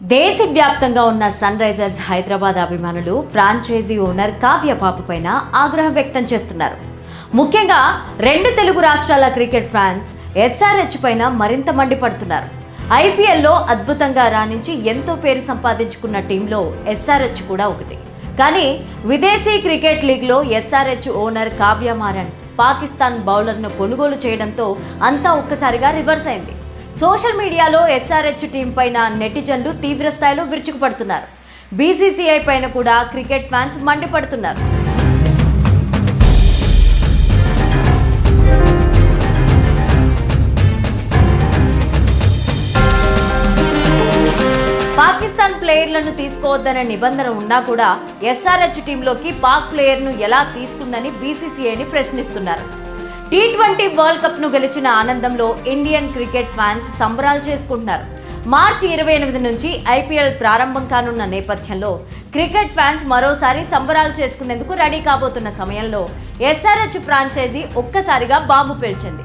దేశవ్యాప్తంగా ఉన్న sun Risers Hyderabad అభిమానులు ఫ్రాంచైజీ ఓనర్ కావ్య పాప పైన ఆగ్రహం వ్యక్తం చేస్తున్నారు. ముఖ్యంగా రెండు తెలుగు రాష్ట్రాల క్రికెట్ ఫ్యాన్స్ ఎస్ఆర్హెచ్ పైన మరింత మండిపడుతున్నారు. ఐపీఎల్లో అద్భుతంగా రాణించి ఎంతో పేరు సంపాదించుకున్న టీంలో ఎస్ఆర్హెచ్ కూడా ఒకటి. కానీ విదేశీ క్రికెట్ లీగ్లో ఎస్ఆర్హెచ్ ఓనర్ కావ్య మారన్ పాకిస్తాన్ బౌలర్ను కొనుగోలు చేయడంతో అంతా ఒక్కసారిగా రివర్స్ అయింది. సోషల్ మీడియాలో ఎస్ఆర్హెచ్ టీం పైన నెటిజన్లు తీవ్ర స్థాయిలో విరుచుకుపడుతున్నారు. బీసీసీఐ పైన కూడా క్రికెట్ ఫ్యాన్స్ మండిపడుతున్నారు. పాకిస్తాన్ ప్లేయర్లను తీసుకోవద్దనే నిబంధన ఉన్నా కూడా ఎస్ఆర్హెచ్ టీంలోకి పాక్ ప్లేయర్ను ఎలా తీసుకుందని బీసీసీఐని ప్రశ్నిస్తున్నారు. T20 వరల్డ్ కప్ ను గెలిచిన ఆనందంలో ఇండియన్ క్రికెట్ ఫ్యాన్స్ సంబరాలు చేసుకుంటున్నారు. మార్చి 28 నుంచి ఐపీఎల్ ప్రారంభం కానున్న నేపథ్యంలో క్రికెట్ ఫ్యాన్స్ మరోసారి సంబరాలు చేసుకునేందుకు రెడీ కాబోతున్న సమయంలో ఎస్ఆర్హెచ్ ఫ్రాంచైజీ ఒక్కసారిగా బాంబు పేల్చింది.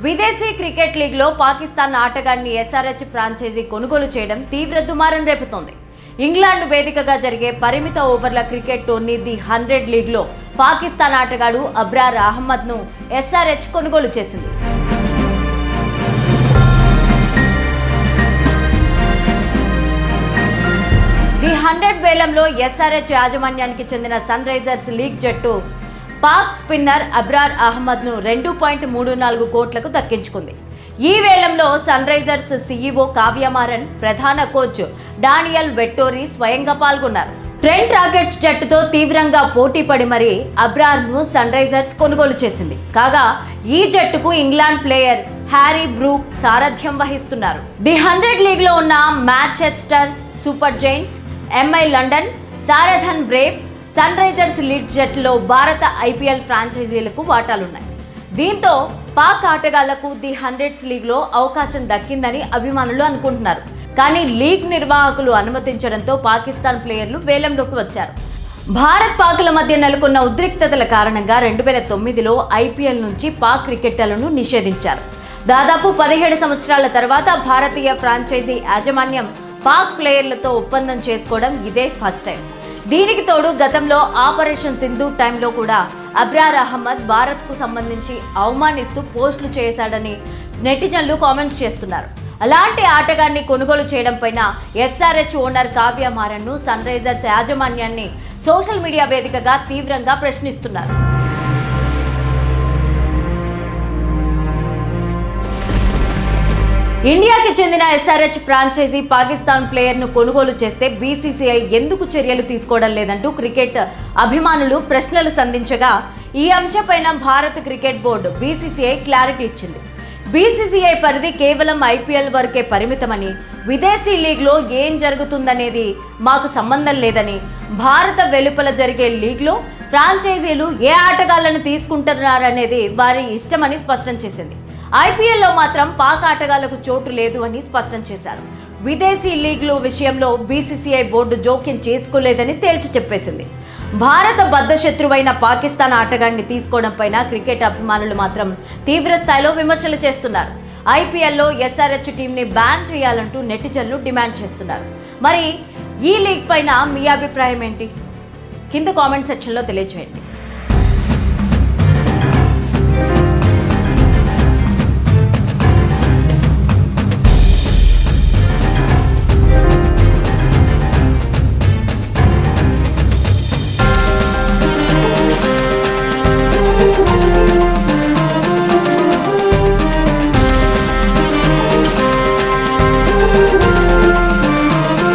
విదేశీ క్రికెట్ లీగ్లో పాకిస్తాన్ ఆటగాడిని ఎస్ఆర్హెచ్ ఫ్రాంచైజీ కొనుగోలు చేయడం తీవ్ర దుమారం రేపుతోంది. ఇంగ్లాండ్ వేదికగా జరిగే పరిమిత ఓవర్ల క్రికెట్ టోర్నీ ది 100 లీగ్లో పాకిస్తాన్ ఆటగాడు అబ్రార్ అహ్మద్ను ఎస్ఆర్హెచ్ కొనుగోలు చేసింది. ది 100 వేలంలో ఎస్ఆర్హెచ్ యాజమాన్యానికి చెందిన సన్ రైజర్స్ లీగ్ జట్టు పాక్ స్పిన్నర్ అబ్రార్ అహ్మద్ను 2.34 కోట్లకు దక్కించుకుంది. ఈ వేలంలో Sunrisers CEO Kavya Maran, ప్రధాన కోచ్ డానియల్ వెట్టోరీ స్వయంగా పాల్గొన్నారు. ట్రెంట్ రాకెట్స్ జట్టుతో తీవ్రంగా పోటీ పడి మరీ అబ్రార్ను సన్ రైజర్స్ కొనుగోలు చేసింది. కాగా ఈ జట్టుకు ఇంగ్లాండ్ ప్లేయర్ హ్యారీ బ్రూక్ సారథ్యం వహిస్తున్నారు. ది 100 లీగ్లో ఉన్న Manchester Super Giants, MI London, Southern Brave, Sunrisers Leeds జట్టులో భారత ఐపీఎల్ ఫ్రాంచైజీలకు వాటాలున్నాయి. దీంతో పాక్ ఆటగాళ్లకు ది 100 లీగ్లో అవకాశం దక్కిందని అభిమానులు అనుకుంటున్నారు. కానీ లీగ్ నిర్వాహకులు అనుమతించడంతో పాకిస్తాన్ ప్లేయర్లు వేలంలోకి వచ్చారు. భారత్ పాక్ల మధ్య నెలకొన్న ఉద్రిక్తతల కారణంగా 2009లో ఐపీఎల్ నుంచి పాక్ క్రికెటర్లను నిషేధించారు. దాదాపు 17 సంవత్సరాల తర్వాత భారతీయ ఫ్రాంచైజీ యాజమాన్యం పాక్ ప్లేయర్లతో ఒప్పందం చేసుకోవడం ఇదే ఫస్ట్ టైం. దీనికి తోడు గతంలో ఆపరేషన్ సింధు టైంలో కూడా అబ్రార్ అహ్మద్ భారత్కు సంబంధించి అవమానిస్తూ పోస్టులు చేశాడని నెటిజన్లు కామెంట్స్ చేస్తున్నారు. అలాంటి ఆటగాన్ని కొనుగోలు చేయడం పైన ఎస్ఆర్హెచ్ ఓనర్ కావ్య మారన్ను సన్ రైజర్స్ యాజమాన్యాన్ని సోషల్ మీడియా వేదికగా తీవ్రంగా ప్రశ్నిస్తున్నారు. ఇండియాకి చెందిన ఎస్ఆర్హెచ్ ఫ్రాంచైజీ పాకిస్తాన్ ప్లేయర్ను కొనుగోలు చేస్తే బీసీసీఐ ఎందుకు చర్యలు తీసుకోవడం లేదంటూ క్రికెట్ అభిమానులు ప్రశ్నలు సంధించగా ఈ అంశంపైన భారత క్రికెట్ బోర్డు బీసీసీఐ క్లారిటీ ఇచ్చింది. బీసీసీఐ పరిధి కేవలం ఐపీఎల్ వరకే పరిమితమని, విదేశీ లీగ్లో ఏం జరుగుతుందనేది మాకు సంబంధం లేదని, భారత వెలుపల జరిగే లీగ్లో ఫ్రాంచైజీలు ఏ ఆటగాళ్లను తీసుకుంటున్నారనేది వారి ఇష్టమని స్పష్టం చేసింది. ఐపీఎల్లో మాత్రం పాక్ ఆటగాళ్లకు చోటు లేదు అని స్పష్టం చేశారు. విదేశీ లీగ్ల విషయంలో బీసీసీఐ బోర్డు జోక్యం చేసుకోలేదని తేల్చి చెప్పేసింది. భారత బద్ధశత్రువైన పాకిస్తాన్ ఆటగాడిని తీసుకోవడం పైన క్రికెట్ అభిమానులు మాత్రం తీవ్ర స్థాయిలో విమర్శలు చేస్తున్నారు. ఐపీఎల్లో ఎస్ఆర్హెచ్ టీంని బ్యాన్ చేయాలంటూ నెటిజన్లు డిమాండ్ చేస్తున్నారు. మరి ఈ లీగ్ పైన మీ అభిప్రాయం ఏంటి? కింద కామెంట్ సెక్షన్లో తెలియజేయండి.